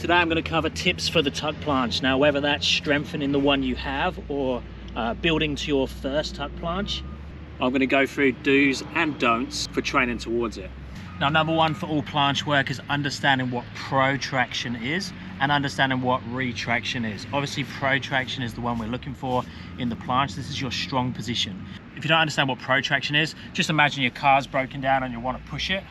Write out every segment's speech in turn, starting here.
Today I'm going to cover tips for the tuck planche. Now, whether that's strengthening the one you have or building to your first tuck planche, I'm going to go through do's and don'ts for training towards it. Now, number one for all planche work is understanding what protraction is and understanding what retraction is. Obviously, protraction is the one we're looking for in the planche. This is your strong position. If you don't understand what protraction is, just imagine your car's broken down and you want to push it.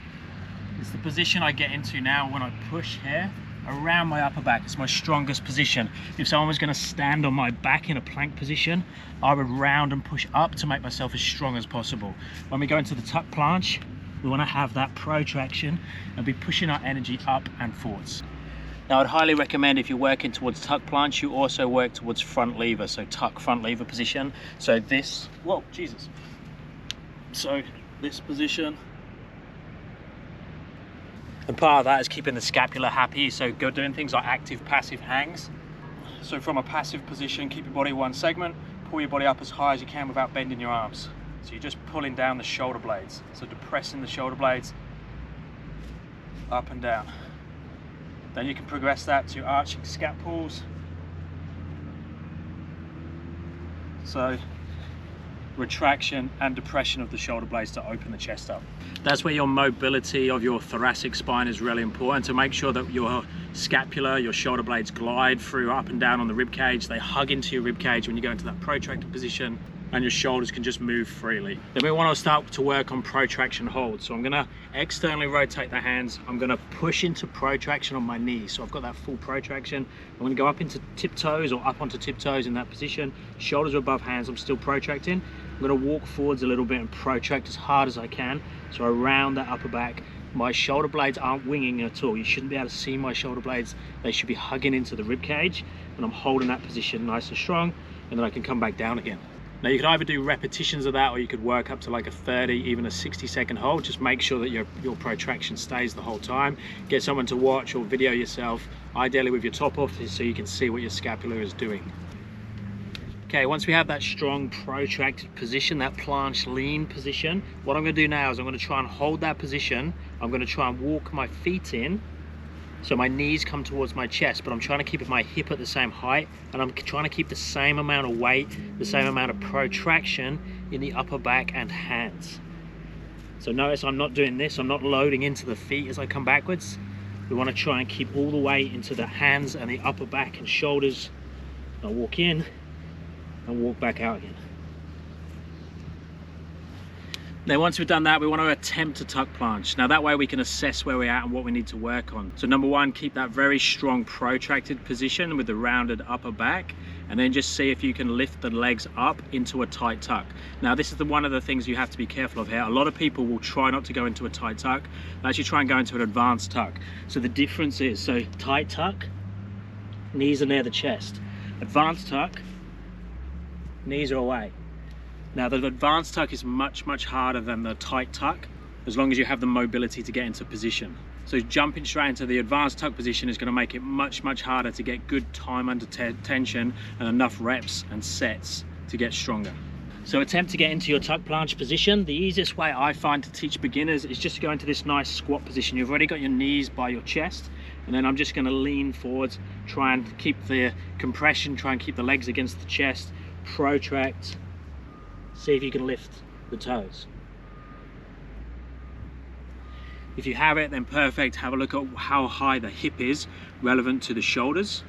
It's the position I get into now when I push here around my upper back. It's my strongest position. If someone was going to stand on my back in a plank position, I would round and push up to make myself as strong as possible. When we go into the tuck planche, we want to have that protraction and be pushing our energy up and forwards. Now, I'd highly recommend if you're working towards tuck planche, you also work towards front lever, so tuck front lever position. So this, whoa, Jesus. So this position. And part of that is keeping the scapula happy, so go doing things like active passive hangs. So from a passive position, keep your body one segment, pull your body up as high as you can without bending your arms. So you're just pulling down the shoulder blades. So depressing the shoulder blades up and down. Then you can progress that to arching scapulas. So retraction and depression of the shoulder blades to open the chest up. That's where your mobility of your thoracic spine is really important, to make sure that your scapula, your shoulder blades glide through up and down on the rib cage. They hug into your rib cage when you go into that protracted position, and your shoulders can just move freely. Then we want to start to work on protraction hold. So I'm going to externally rotate the hands. I'm going to push into protraction on my knees. So I've got that full protraction. I'm going to go up into tiptoes or up onto tiptoes in that position. Shoulders are above hands. I'm still protracting. I'm going to walk forwards a little bit and protract as hard as I can. So around that upper back. My shoulder blades aren't winging at all. You shouldn't be able to see my shoulder blades. They should be hugging into the rib cage. And I'm holding that position nice and strong. And then I can come back down again. Now, you could either do repetitions of that, or you could work up to like a 30, even a 60-second hold. Just make sure that your protraction stays the whole time. Get someone to watch or video yourself, ideally with your top off, so you can see what your scapula is doing. Okay, once we have that strong protracted position, that planche lean position, what I'm going to do now is I'm going to try and hold that position. I'm going to try and walk my feet in, so my knees come towards my chest, but I'm trying to keep my hip at the same height, and I'm trying to keep the same amount of weight, the same amount of protraction in the upper back and hands. So notice I'm not doing this. I'm not loading into the feet as I come backwards. We want to try and keep all the weight into the hands and the upper back and shoulders. I'll walk in and walk back out again. Now, once we've done that, we want to attempt to tuck planche. Now, that way we can assess where we're at and what we need to work on. So number one, keep that very strong protracted position with the rounded upper back, and then just see if you can lift the legs up into a tight tuck. Now, this is one of the things you have to be careful of here. A lot of people will try not to go into a tight tuck. They actually try and go into an advanced tuck. So the difference is, so tight tuck, knees are near the chest. Advanced tuck, knees are away. Now, the advanced tuck is much, much harder than the tight tuck, as long as you have the mobility to get into position. So jumping straight into the advanced tuck position is going to make it much, much harder to get good time under tension and enough reps and sets to get stronger. So attempt to get into your tuck planche position. The easiest way I find to teach beginners is just to go into this nice squat position. You've already got your knees by your chest, and then I'm just going to lean forwards, try and keep the compression, try and keep the legs against the chest, protract. See if you can lift the toes. If you have it, then perfect. Have a look at how high the hip is relevant to the shoulders,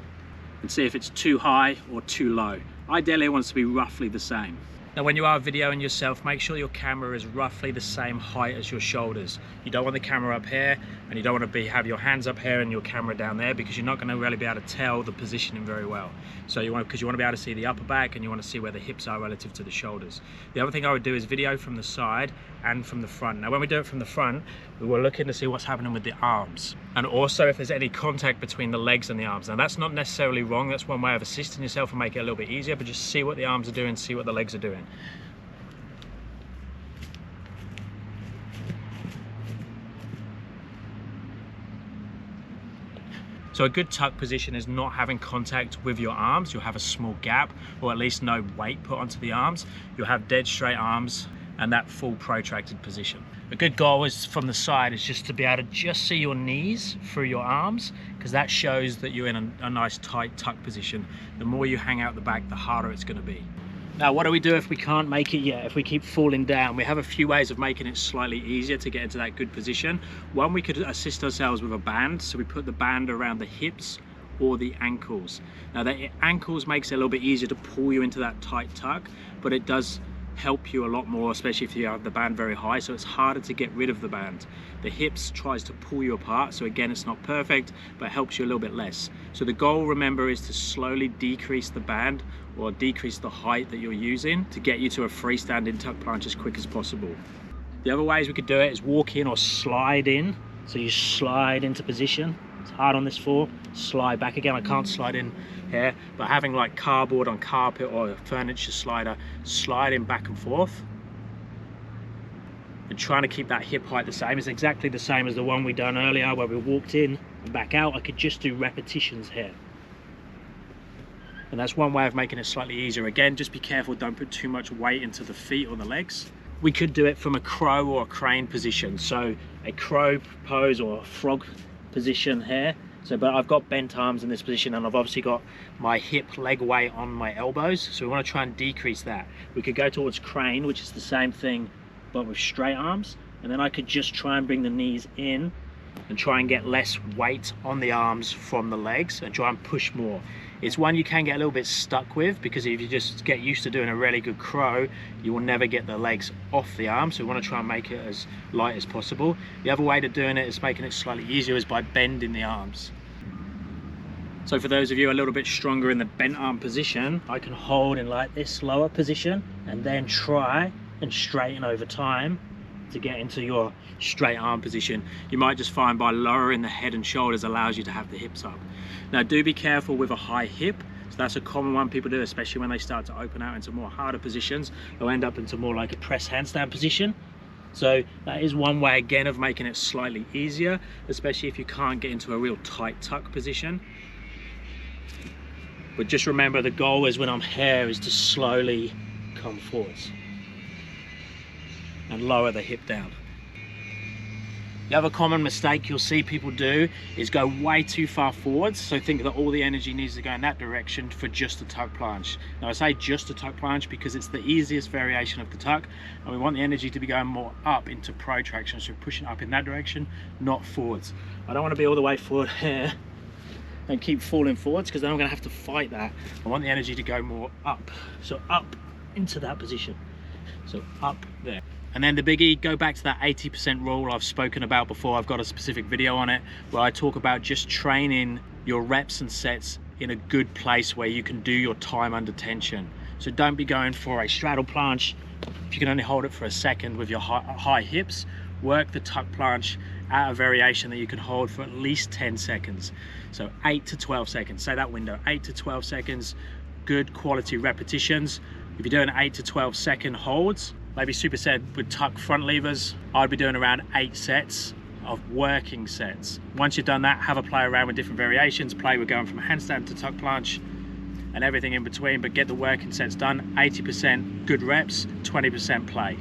and see if it's too high or too low. Ideally, it wants to be roughly the same. Now, when you are videoing yourself, make sure your camera is roughly the same height as your shoulders. You don't want the camera up here, and you don't want to have your hands up here and your camera down there, because you're not going to really be able to tell the positioning very well. So because you want to be able to see the upper back, and you want to see where the hips are relative to the shoulders. The other thing I would do is video from the side and from the front. Now, when we do it from the front, we were looking to see what's happening with the arms, and also if there's any contact between the legs and the arms. Now, that's not necessarily wrong. That's one way of assisting yourself and make it a little bit easier, but just see what the arms are doing, see what the legs are doing. So a good tuck position is not having contact with your arms. You'll have a small gap, or at least no weight put onto the arms. You'll have dead straight arms and that full protracted position. A good goal is from the side is just to be able to just see your knees through your arms, because that shows that you're in a nice tight tuck position. The more you hang out the back, the harder it's going to be. Now, what do we do if we can't make it yet? If we keep falling down, we have a few ways of making it slightly easier to get into that good position. One, we could assist ourselves with a band. So we put the band around the hips or the ankles. Now, the ankles makes it a little bit easier to pull you into that tight tuck, but it does help you a lot more, especially if you have the band very high, so it's harder to get rid of the band. The hips tries to pull you apart, so again, it's not perfect, but it helps you a little bit less. So the goal, remember, is to slowly decrease the band or decrease the height that you're using to get you to a freestanding tuck planche as quick as possible. The other ways we could do it is walk in or slide in. So you slide into position. It's hard on this floor. Slide back again. I can't slide in here, but having like cardboard on carpet or a furniture slider, sliding back and forth and trying to keep that hip height the same. It's exactly the same as the one we done earlier where we walked in and back out. I could just do repetitions here, and that's one way of making it slightly easier. Again, just be careful, don't put too much weight into the feet or the legs. We could do it from a crow or a crane position, so a crow pose or a frog position here. So, but I've got bent arms in this position, and I've obviously got my hip leg weight on my elbows, so we want to try and decrease that. We could go towards crane, which is the same thing but with straight arms, and then I could just try and bring the knees in and try and get less weight on the arms from the legs and try and push more. It's one you can get a little bit stuck with, because if you just get used to doing a really good crow, you will never get the legs off the arm. So we want to try and make it as light as possible. The other way to doing it is making it slightly easier is by bending the arms. So for those of you a little bit stronger in the bent arm position, I can hold in like this lower position and then try and straighten over time to get into your straight arm position. You might just find by lowering the head and shoulders allows you to have the hips up. Now, do be careful with a high hip. So that's a common one people do, especially when they start to open out into more harder positions. They'll end up into more like a press handstand position. So that is one way again of making it slightly easier, especially if you can't get into a real tight tuck position. But just remember, the goal is when I'm here is to slowly come forwards and lower the hip down. The other common mistake you'll see people do is go way too far forwards, so think that all the energy needs to go in that direction for just a tuck planche. Now I say just a tuck planche because it's the easiest variation of the tuck, and we want the energy to be going more up into protraction, so pushing up in that direction, not forwards. I don't want to be all the way forward here and keep falling forwards, because then I'm going to have to fight that. I want the energy to go more up, so up into that position, so up there. And then the biggie, go back to that 80% rule I've spoken about before. I've got a specific video on it where I talk about just training your reps and sets in a good place where you can do your time under tension. So don't be going for a straddle planche if you can only hold it for a second with your high hips. Work the tuck planche at a variation that you can hold for at least 10 seconds. So 8 to 12 seconds, say that window, 8 to 12 seconds, good quality repetitions. If you're doing 8 to 12 second holds, maybe superset with tuck front levers, I'd be doing around 8 sets of working sets. Once you've done that, have a play around with different variations, play with going from handstand to tuck planche and everything in between, but get the working sets done. 80% good reps, 20% play.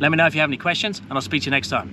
Let me know if you have any questions, and I'll speak to you next time.